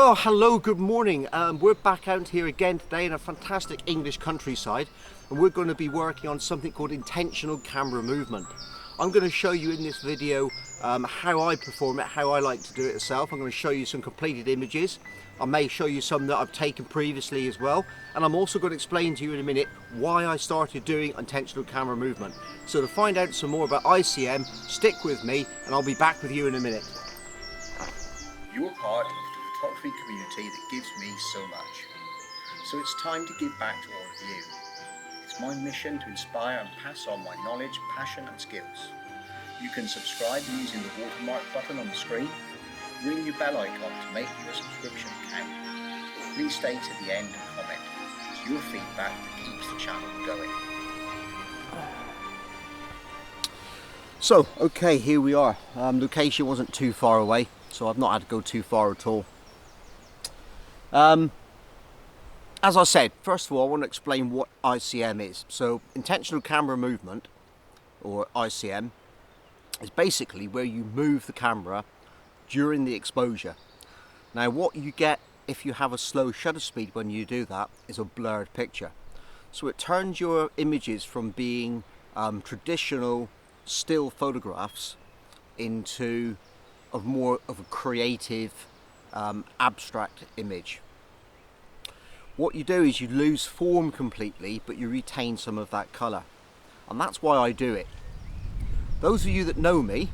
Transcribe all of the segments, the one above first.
Well, hello, good morning. We're back out here again today in a fantastic English countryside, and we're going to be working on something called intentional camera movement. I'm going to show you in this video how I perform it, how I like to do it itself. I'm going to show you some completed images. I may show you some that I've taken previously as well, and I'm also going to explain to you in a minute why I started doing intentional camera movement. So to find out some more about ICM, stick with me and I'll be back with you in a minute. You're part of the photography community that gives me so much. So it's time to give back to all of you. It's my mission to inspire and pass on my knowledge, passion and skills. You can subscribe using the watermark button on the screen. Ring your bell icon to make your subscription count. Please stay to the end and comment. It's your feedback that keeps the channel going. So, okay, here we are. Location wasn't too far away, so I've not had to go too far at all. As I said, first of all, I want to explain what ICM is. So, intentional camera movement, or ICM, is basically where you move the camera during the exposure. Now, what you get if you have a slow shutter speed when you do that is a blurred picture. So it turns your images from being traditional still photographs into more of a creative abstract image. What you do is you lose form completely, but you retain some of that colour, and that's why I do it. Those of you that know me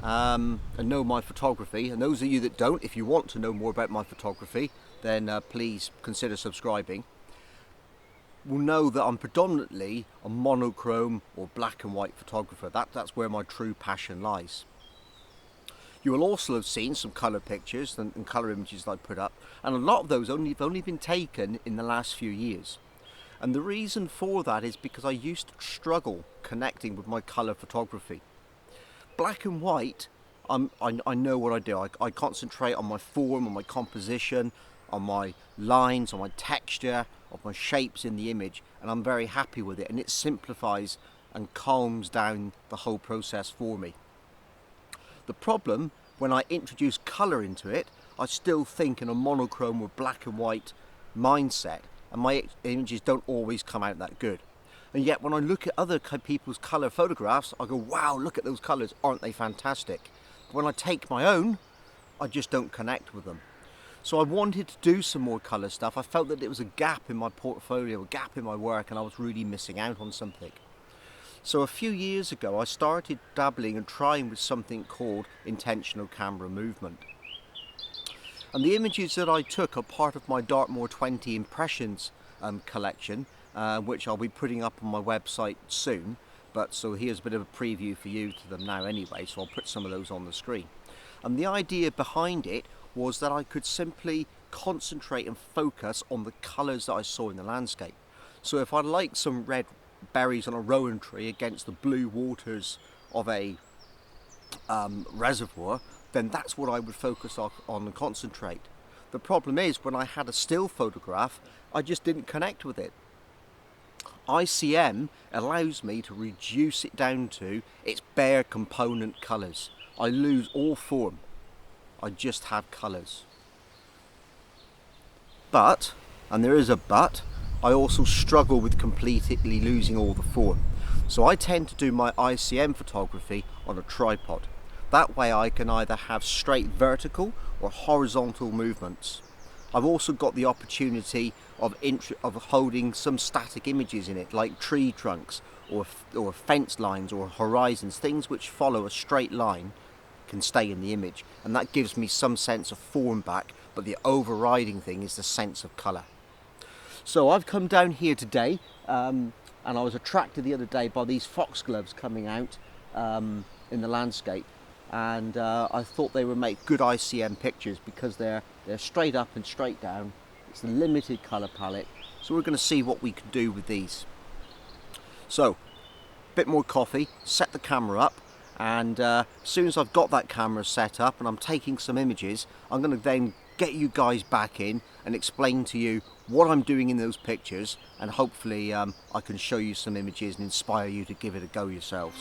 and know my photography, and those of you that don't, if you want to know more about my photography, then please consider subscribing, will know that I'm predominantly a monochrome or black and white photographer. That's where my true passion lies. You will also have seen some colour pictures and colour images that I put up, and a lot of those have only been taken in the last few years. And the reason for that is because I used to struggle connecting with my colour photography. Black and white, I know what I do. I concentrate on my form, on my composition, on my lines, on my texture, on my shapes in the image, and I'm very happy with it, and it simplifies and calms down the whole process for me. The problem, when I introduce colour into it, I still think in a monochrome or black and white mindset, and my images don't always come out that good. And yet when I look at other people's colour photographs, I go, wow, look at those colours, aren't they fantastic? But when I take my own, I just don't connect with them. So I wanted to do some more colour stuff. I felt that there was a gap in my portfolio, a gap in my work, and I was really missing out on something. So a few years ago, I started dabbling and trying with something called intentional camera movement. And the images that I took are part of my Dartmoor 20 Impressions collection, which I'll be putting up on my website soon. So here's a bit of a preview for you to them now anyway, so I'll put some of those on the screen. And the idea behind it was that I could simply concentrate and focus on the colours that I saw in the landscape. So if I like some red berries on a rowan tree against the blue waters of a reservoir, then that's what I would focus on and concentrate. The problem is, when I had a still photograph, I just didn't connect with it. ICM allows me to reduce it down to its bare component colours. I lose all form, I just have colours. But, and there is a but, I also struggle with completely losing all the form. So I tend to do my ICM photography on a tripod. That way I can either have straight vertical or horizontal movements. I've also got the opportunity of holding some static images in it, like tree trunks or fence lines or horizons, things which follow a straight line can stay in the image, and that gives me some sense of form back, but the overriding thing is the sense of colour. So I've come down here today, and I was attracted the other day by these foxgloves coming out in the landscape, and I thought they would make good ICM pictures because they're straight up and straight down. It's a limited colour palette, so we're going to see what we can do with these. So, a bit more coffee, set the camera up, and as soon as I've got that camera set up and I'm taking some images, I'm going to then get you guys back in and explain to you what I'm doing in those pictures, and hopefully I can show you some images and inspire you to give it a go yourselves.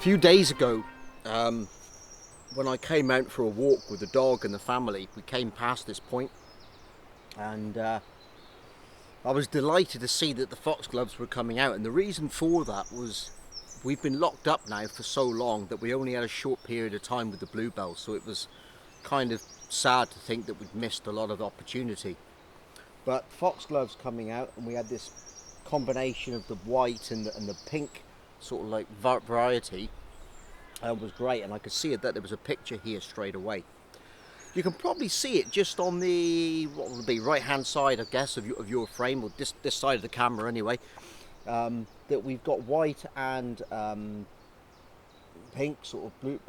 few days ago, when I came out for a walk with the dog and the family, we came past this point, and I was delighted to see that the foxgloves were coming out. And the reason for that was we've been locked up now for so long that we only had a short period of time with the bluebells, so it was kind of sad to think that we'd missed a lot of opportunity. But foxgloves coming out, and we had this combination of the white and the pink sort of like variety, was great. And I could see that there was a picture here straight away. You can probably see it just on the, what would be, right hand side, I guess, of your frame, or this side of the camera anyway, that we've got white and pink sort of blue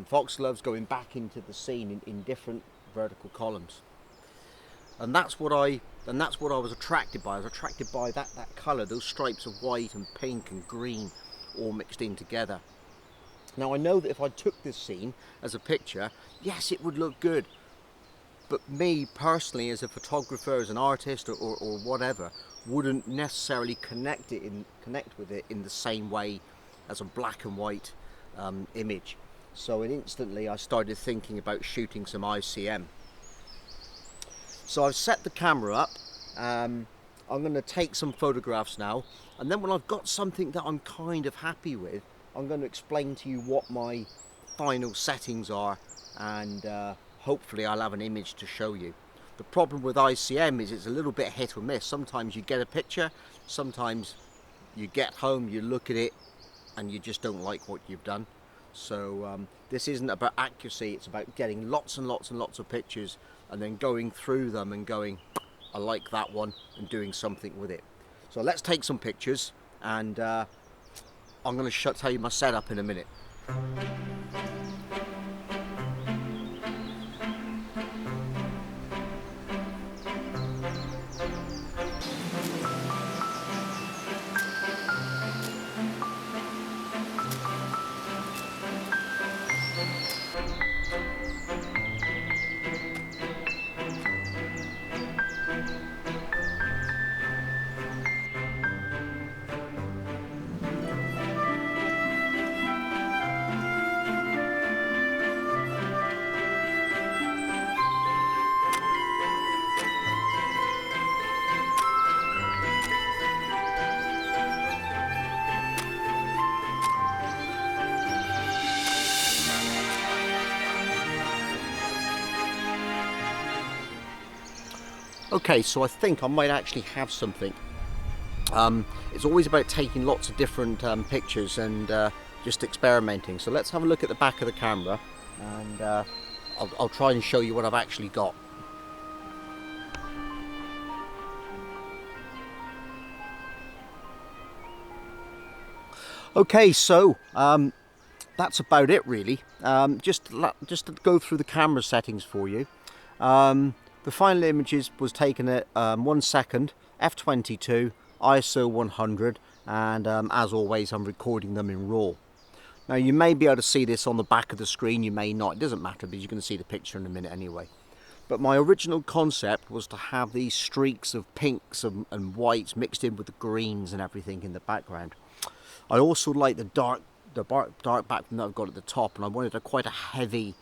foxgloves going back into the scene in different vertical columns. And that's what I was attracted by. I was attracted by that colour, those stripes of white and pink and green all mixed in together. Now I know that if I took this scene as a picture, yes, it would look good. But me personally, as a photographer, as an artist, or whatever, wouldn't necessarily connect with it in the same way as a black and white image. So instantly I started thinking about shooting some ICM. So I've set the camera up. I'm going to take some photographs now, and then when I've got something that I'm kind of happy with, I'm going to explain to you what my final settings are, and hopefully I'll have an image to show you. The problem with ICM is it's a little bit hit or miss. Sometimes you get a picture, sometimes you get home, you look at it, and you just don't like what you've done. So this isn't about accuracy, it's about getting lots and lots and lots of pictures and then going through them and going, I like that one, and doing something with it. So let's take some pictures, and I'm going to tell you my setup in a minute. Okay, so I think I might actually have something. It's always about taking lots of different pictures and just experimenting. So let's have a look at the back of the camera, and I'll try and show you what I've actually got. Okay, so that's about it really. Just to go through the camera settings for you. The final images was taken at 1 second, f22, ISO 100, and as always I'm recording them in RAW. Now you may be able to see this on the back of the screen, you may not, it doesn't matter because you're going to see the picture in a minute anyway. But my original concept was to have these streaks of pinks and whites mixed in with the greens and everything in the background. I also like the dark background that I've got at the top, and I wanted quite a heavy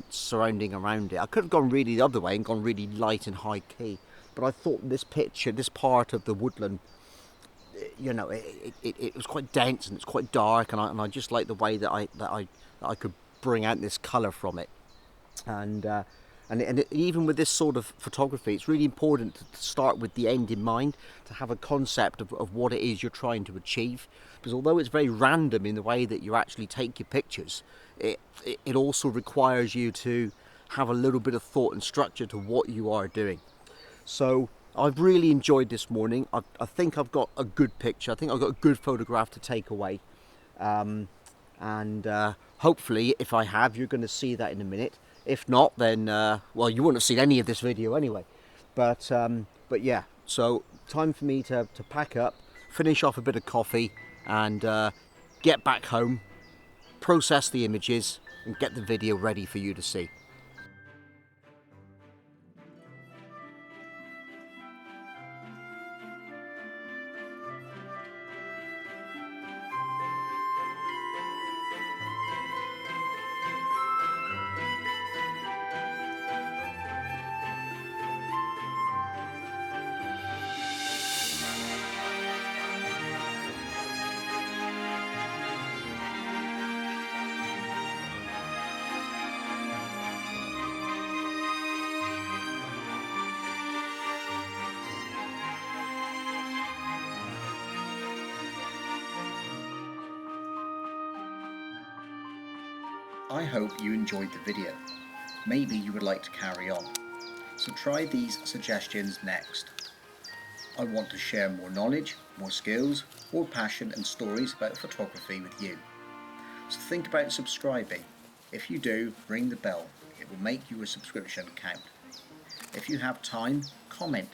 surrounding around it. I could have gone really the other way and gone really light and high key, but I thought this picture, this part of the woodland, you know, it was quite dense and it's quite dark, and I just like the way that I could bring out this colour from it. And even with this sort of photography, it's really important to start with the end in mind, to have a concept of what it is you're trying to achieve. Because although it's very random in the way that you actually take your pictures, it also requires you to have a little bit of thought and structure to what you are doing. So I've really enjoyed this morning. I think I've got a good picture. I think I've got a good photograph to take away. And hopefully, if I have, you're going to see that in a minute. If not, then well, you wouldn't have seen any of this video anyway. But yeah, so time for me to pack up, finish off a bit of coffee, and get back home, process the images, and get the video ready for you to see. I hope you enjoyed the video. Maybe you would like to carry on. So try these suggestions next. I want to share more knowledge, more skills, more passion and stories about photography with you. So think about subscribing. If you do, ring the bell. It will make your subscription count. If you have time, comment.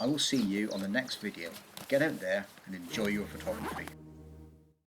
I will see you on the next video. Get out there and enjoy your photography.